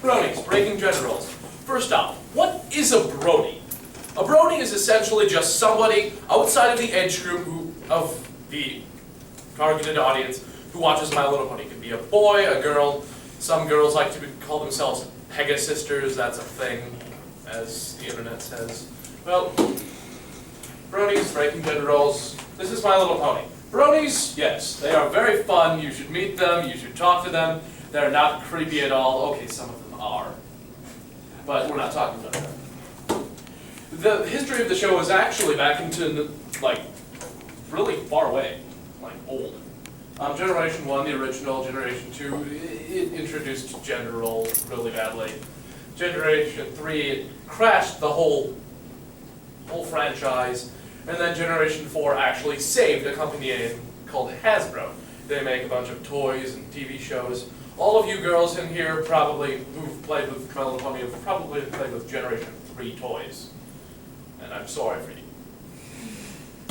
Bronies, breaking gender roles. First off, what is a brony? A brony is essentially just somebody outside of the age group of the targeted audience who watches My Little Pony. It can be a boy, a girl. Some girls like to call themselves Pegasisters. That's a thing, as the internet says. Well, bronies, breaking gender roles. This is My Little Pony. Bronies, yes, they are very fun. You should meet them. You should talk to them. They're not creepy at all. Okay, some of them are, but we're not talking about that. The history of the show is actually back into, like, really far away, like old. Generation 1, the original, Generation 2, it introduced gender roles really badly. Generation 3, it crashed the whole franchise. And then Generation 4 actually saved a company called Hasbro. They make a bunch of toys and TV shows. All of you girls in here probably, who've played with My Little Pony, have probably played with Generation 3 toys. And I'm sorry for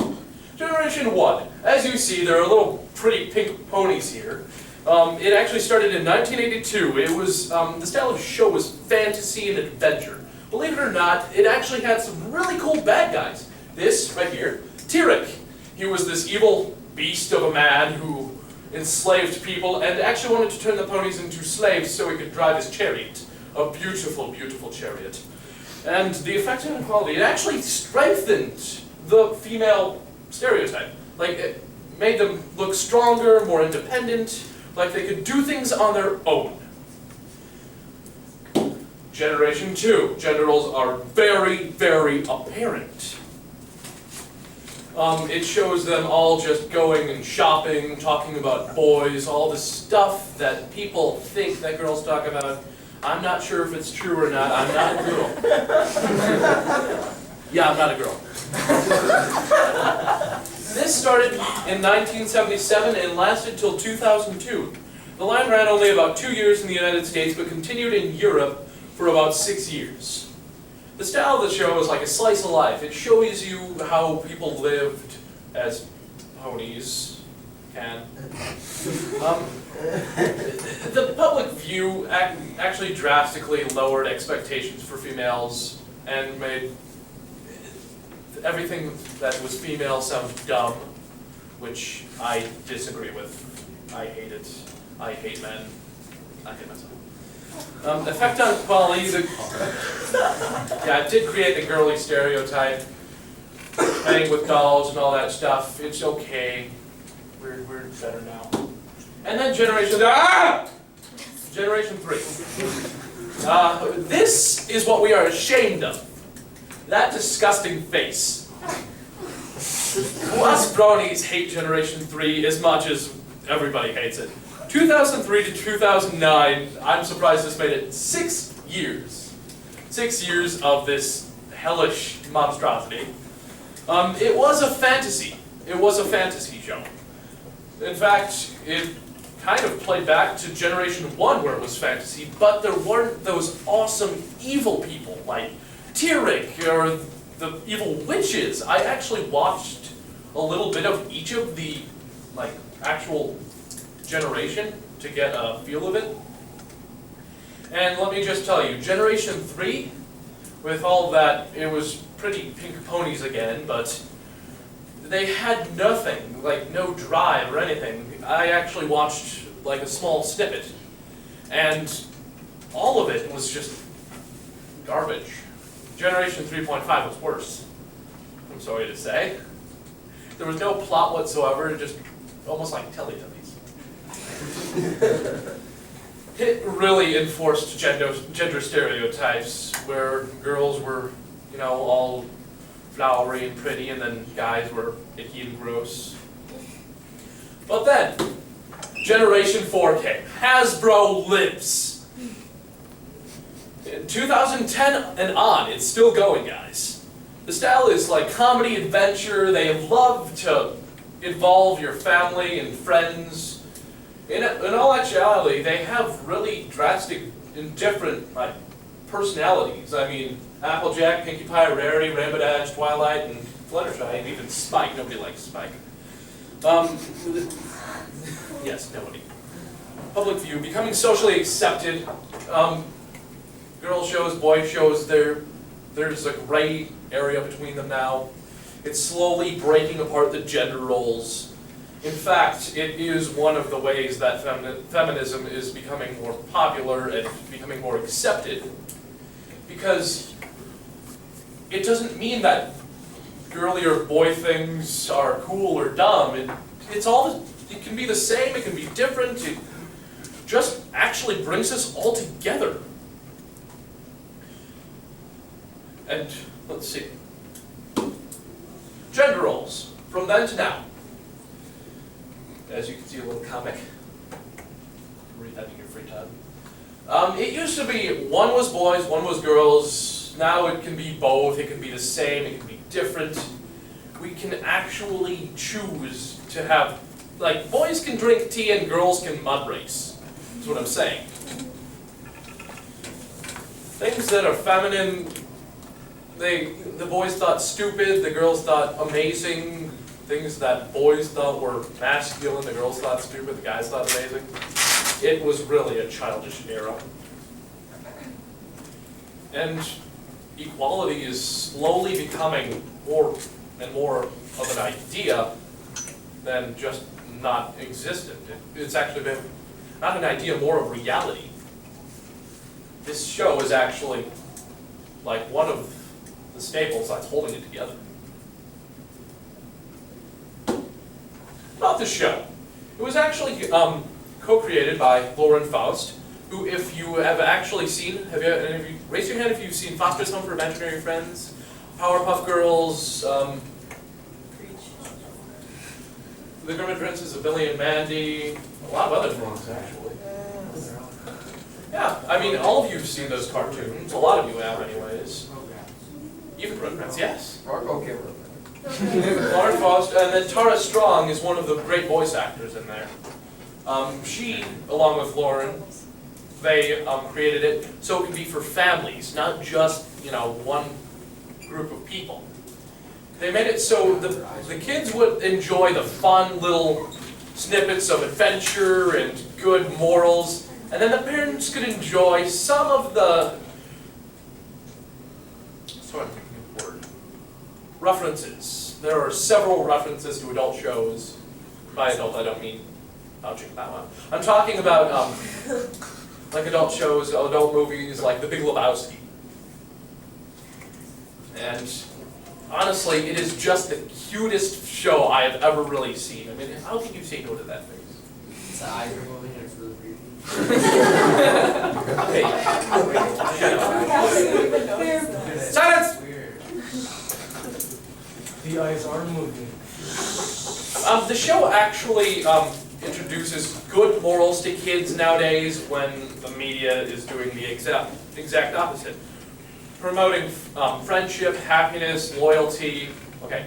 you. Generation 1. As you see, there are little pretty pink ponies here. It actually started in 1982. It was, the style of the show was fantasy and adventure. Believe it or not, it actually had some really cool bad guys. This, right here, Tyrek. He was this evil beast of a man who enslaved people and actually wanted to turn the ponies into slaves so he could drive his chariot. A beautiful, beautiful chariot. And the effect on equality, it actually strengthened the female stereotype. Like, it made them look stronger, more independent, like they could do things on their own. Generation 2, gender roles are very, very apparent. It shows them all just going and shopping, talking about boys, all the stuff that people think that girls talk about. I'm not sure if it's true or not. I'm not a girl. Yeah, I'm not a girl. This started in 1977 and lasted till 2002. The line ran only about 2 years in the United States, but continued in Europe for about 6 years. The style of the show is like a slice of life. It shows you how people lived as ponies can. The public view actually drastically lowered expectations for females and made everything that was female sound dumb, which I disagree with. I hate it. I hate men. I hate myself. Effect on quality, yeah, it did create the girly stereotype. Playing with dolls and all that stuff, it's okay. We're better now. And then Generation 3. This is what we are ashamed of. That disgusting face. Us bronies hate Generation 3 as much as everybody hates it. 2003 to 2009, I'm surprised this made it 6 years. 6 years of this hellish monstrosity. It was a fantasy. It was a fantasy show. In fact, it kind of played back to Generation 1 where it was fantasy, but there weren't those awesome evil people like Tyrek or the evil witches. I actually watched a little bit of each of the actual generation to get a feel of it. And let me just tell you, Generation 3, with all that, it was pretty pink ponies again, but they had nothing, like no drive or anything. I actually watched like a small snippet, and all of it was just garbage. Generation 3.5 was worse, I'm sorry to say. There was no plot whatsoever, just almost like Teletubbies. It really enforced gender stereotypes where girls were, all flowery and pretty, and then guys were icky and gross. But then, Generation 4 came. Hasbro lives. In 2010 and on, it's still going, guys. The style is like comedy adventure. They love to involve your family and friends. In all actuality, they have really drastic and different personalities. I mean, Applejack, Pinkie Pie, Rarity, Rainbow Twilight, and Fluttershy, and even Spike. Nobody likes Spike. Yes, nobody. Public view, becoming socially accepted. girl shows, boy shows, there's a gray area between them now. It's slowly breaking apart the gender roles. In fact, it is one of the ways that feminism is becoming more popular and becoming more accepted, because it doesn't mean that girly or boy things are cool or dumb. It can be the same, it can be different, it just actually brings us all together. And let's see. Gender roles, from then to now. As you can see, a little comic. Read that in your free time. It used to be one was boys, one was girls. Now it can be both, it can be the same, it can be different. We can actually choose to have, like, boys can drink tea and girls can mud race. That's what I'm saying. Things that are feminine, the boys thought stupid, the girls thought amazing. Things that boys thought were masculine, the girls thought stupid, the guys thought amazing. It was really a childish era. And equality is slowly becoming more and more of an idea than just not existent. It's actually been not an idea, more of reality. This show is actually like one of the staples that's holding it together. About the show. It was actually co-created by Lauren Faust, who, if you have actually seen, any of you, raise your hand if you've seen Foster's Home for Imaginary Friends, Powerpuff Girls, The Grim Adventures of Billy and Mandy, a lot of other things actually. Yeah, I mean, all of you have seen those cartoons. A lot of you have, anyways. Even Rugrats, yes. Okay, Lauren Faust, and then Tara Strong is one of the great voice actors in there. She, along with Lauren, they created it so it can be for families, not just, one group of people. They made it so the kids would enjoy the fun little snippets of adventure and good morals, and then the parents could enjoy some of the, references. There are several references to adult shows. By adult, I don't mean vouching that one. I'm talking about like adult shows, adult movies like The Big Lebowski. And honestly, it is just the cutest show I have ever really seen. I mean, how can you say no to that face? It's an eyes are moving and it's really creepy. Hey. Silence! The eyes are moving. The show actually introduces good morals to kids nowadays when the media is doing the exact opposite. Promoting friendship, happiness, loyalty. Okay.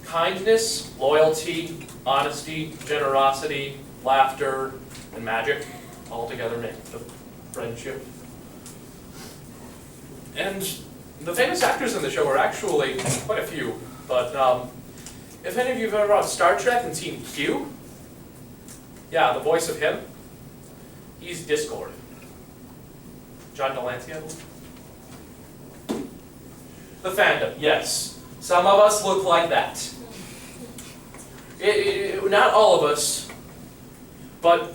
Kindness, loyalty, honesty, generosity, laughter, and magic all together make the friendship. And the famous actors in the show are actually quite a few, but if any of you have ever watched Star Trek and seen Q, yeah, the voice of him, he's Discord. John Delancey, I believe. The fandom, yes. Some of us look like that. Not all of us, but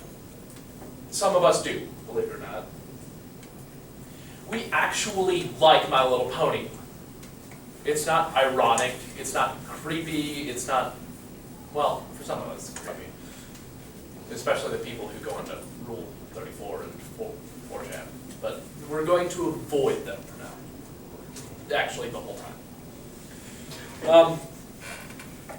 some of us do, believe it or not. We actually like My Little Pony. It's not ironic, it's not creepy, it's not, well, for some of us, it's creepy. Especially the people who go into Rule 34 and 4chan. But we're going to avoid them for now. Actually, the whole time.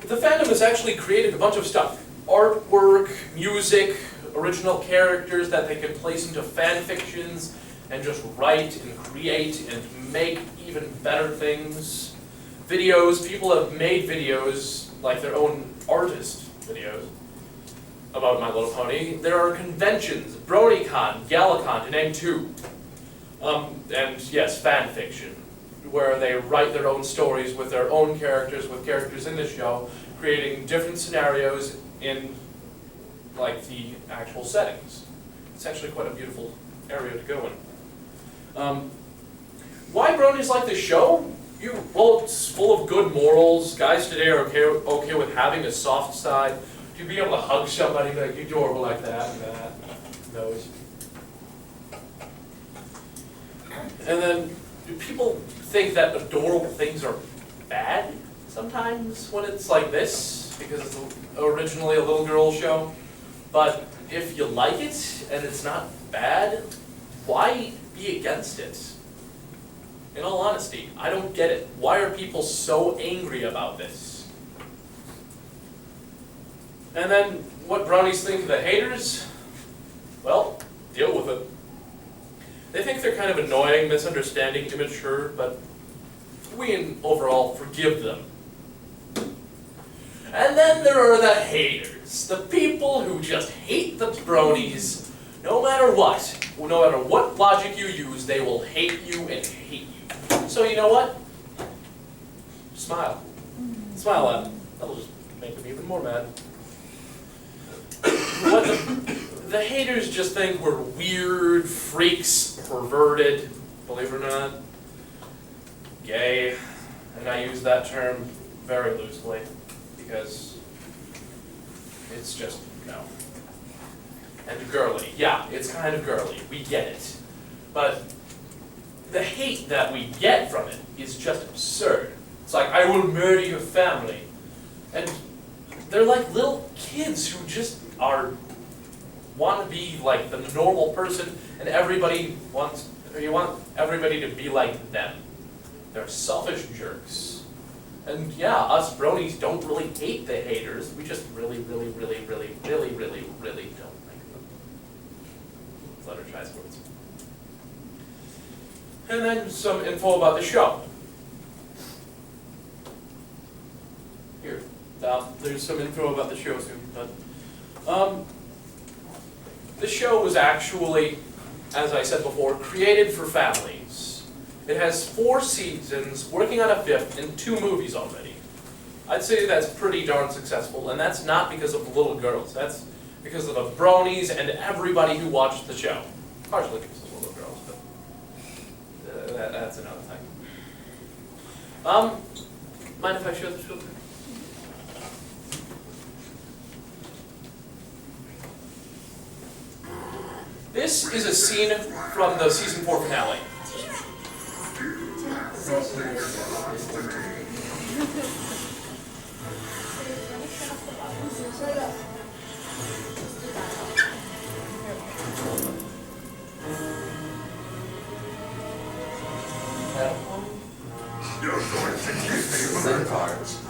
The fandom has actually created a bunch of stuff. Artwork, music, original characters that they can place into fan fictions, and just write and create and make even better things. Videos, people have made videos, like their own artist videos, about My Little Pony. There are conventions, BronyCon, GalaCon, to name two. And yes, fan fiction, where they write their own stories with their own characters, with characters in the show, creating different scenarios in like the actual settings. It's actually quite a beautiful area to go in. Why Bronies like the show? Well, it's full of good morals. Guys today are okay with having a soft side. To be able to hug somebody, be like, you're adorable like that, and that, those. And then, do people think that adorable things are bad sometimes when it's like this? Because it's originally a little girl show. But if you like it and it's not bad, why be against it? In all honesty, I don't get it. Why are people so angry about this? And then, what Bronies think of the haters? Well, deal with it. They think they're kind of annoying, misunderstanding, immature, but we overall forgive them. And then there are the haters, the people who just hate the Bronies, no matter what. No matter what logic you use, they will hate you and hate you. So you know what? Smile. Smile at them. That'll just make them even more mad. What the haters just think we're weird, freaks, perverted, believe it or not, gay, and I use that term very loosely because it's just, and girly. Yeah, it's kind of girly, we get it. But the hate that we get from it is just absurd. It's like, I will murder your family. And they're like little kids who just want to be like the normal person, and you want everybody to be like them. They're selfish jerks. And yeah, us Bronies don't really hate the haters. We just really don't like them. Let her try words. And then some info about the show. Here, there's some info about the show soon, but the show was actually, as I said before, created for families. It has 4 seasons, working on a 5th, and 2 movies already. I'd say that's pretty darn successful, and that's not because of the little girls. That's because of the Bronies and everybody who watched the show. Partially because of the little girls, but that's another thing. Mind if I show this real quick? This is a scene from the season 4 finale. You're going to give me the cards.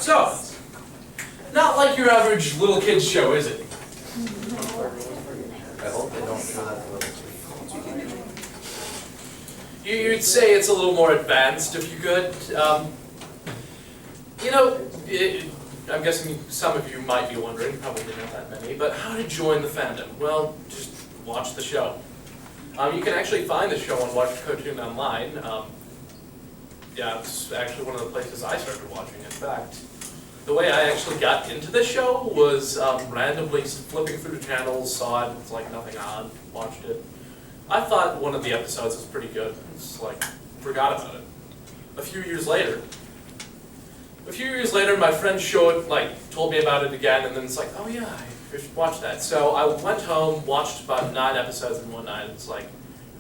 So, not like your average little kid's show, is it? I hope they don't show that to little kids. You'd say it's a little more advanced if you could. You know, I'm guessing some of you might be wondering, probably not that many, but how to join the fandom? Well, just watch the show. You can actually find the show on Watch Cartoon Online. Yeah, it's actually one of the places I started watching. In fact, the way I actually got into the show was randomly flipping through the channels, saw it, it's like nothing on, watched it. I thought one of the episodes was pretty good. It's like, forgot about it. A few years later, my friend told me about it again, and then it's like, oh yeah, I should watch that. So I went home, watched about 9 episodes in one night, and it's like,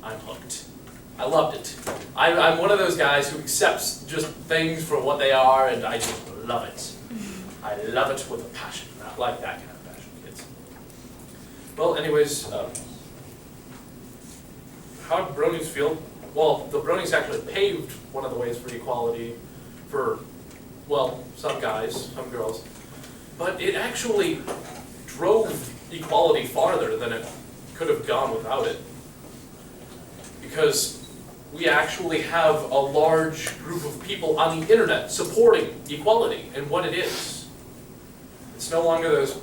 I'm hooked. I loved it. I'm one of those guys who accepts just things for what they are, and I just love it. I love it with a passion. I like that kind of passion, kids. Well, anyways, how did Bronies feel? Well, the Bronies actually paved one of the ways for equality for, well, some guys, some girls. But it actually drove equality farther than it could have gone without it. Because we actually have a large group of people on the internet supporting equality and what it is. It's no longer those,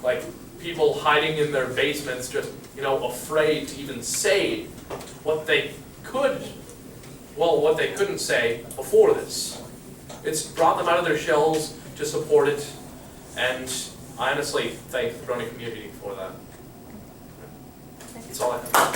like, people hiding in their basements just, afraid to even say what they couldn't say before this. It's brought them out of their shells to support it, and I honestly thank the Brony community for that. That's all I have.